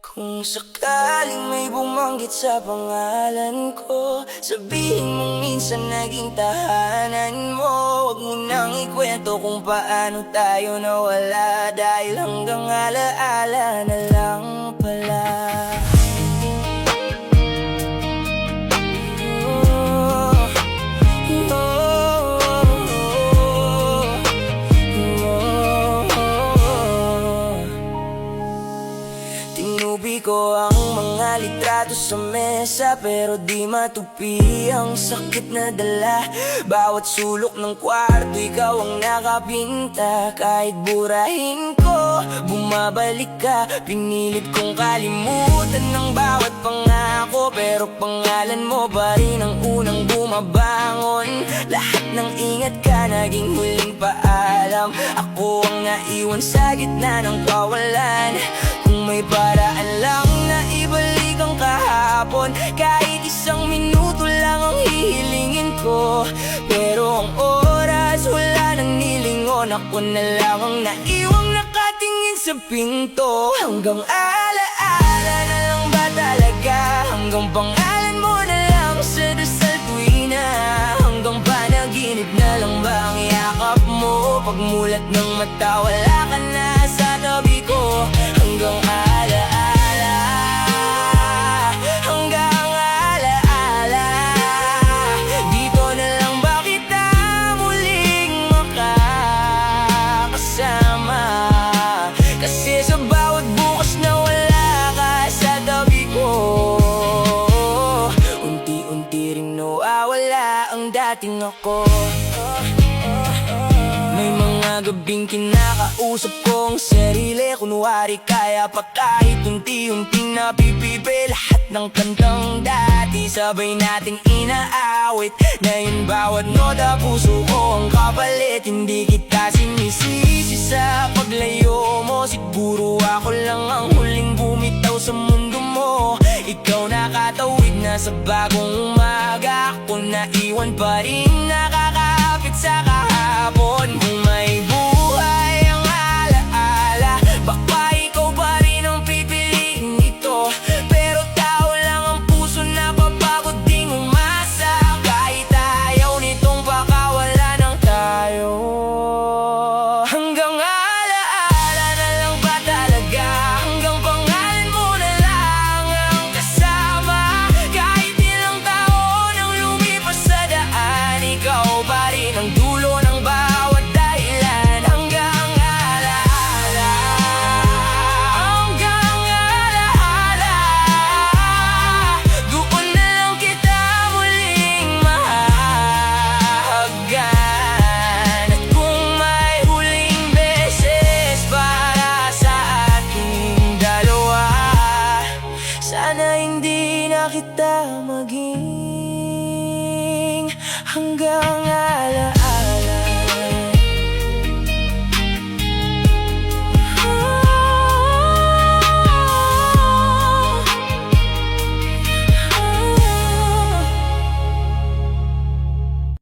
Kung sakaling may bumanggit sa pangalan ko, sabihin mo minsan naging tahanan mo. Huwag mo nang ikwento kung paano tayo nawala, dahil hanggang alaala na lang pala. Tinubi ko ang mga litrato sa mesa, pero di matupi ang sakit na dala. Bawat sulok ng kwarto, ikaw ang nakapinta. Kahit burahin ko, bumabalik ka. Pinilit kong kalimutan ng bawat pangako, pero pangalan mo pa rin ang unang bumabangon. Lahat ng ingat ka, naging huling paalam. Ako ang naiwan sa gitna ng kawalan. Kung may paraan lang na ibalik ang kahapon, kahit isang minuto lang ang hihilingin ko. Pero ang oras wala nang nilingon, ako na lang ang naiwang nakatingin sa pinto. Hanggang alaala na lang ba talaga? Hanggang pangalan mo na lang sa dasal tuwina. Hanggang panaginip na lang ba ang yakap mo? Pagmulat ng mata, wala ka na sa tabi ko. Hanggang alaala, hanggang alaala, dito na lang ba kita muling makakasama? Kasi sa bawat bukas na wala ka sa tabi ko, unti-unti rin nawawala ang dating ako. May mga gabing kinakausap kong sarili, kunwari kaya pa kahit unti-unting napipipi. Lahat ng kantang dati sabay nating inaawit. Ngayon bawat nota puso ko ang kapalit. Hindi kita sinisisi sa paglayo mo. Siguro ako lang ang huling bumitaw sa mundo mo. Ikaw nakatawid na sa bagong umaga, ako naiwan pa rin nakakapit sa kahapon. Kung may buhay ang alaala, baka ikaw pa rin ang pipiliin ito. Pero tao lang ang puso na papagod ding umasa. Kahit ayaw nitong pakawala ng tayo. Hanggang alaala na lang ba talaga? Hanggang pangalan mo na lang ang kasama. Kahit ilang taon ang lumipas sa daan, ikaw pa rin ang dulo ng bawat dahilan. Hanggang alaala, hanggang alaala, doon na lang kita muling mahahagkan. At kung may huling beses para sa ating dalawa, sana hindi na kita maging hanggang alaala.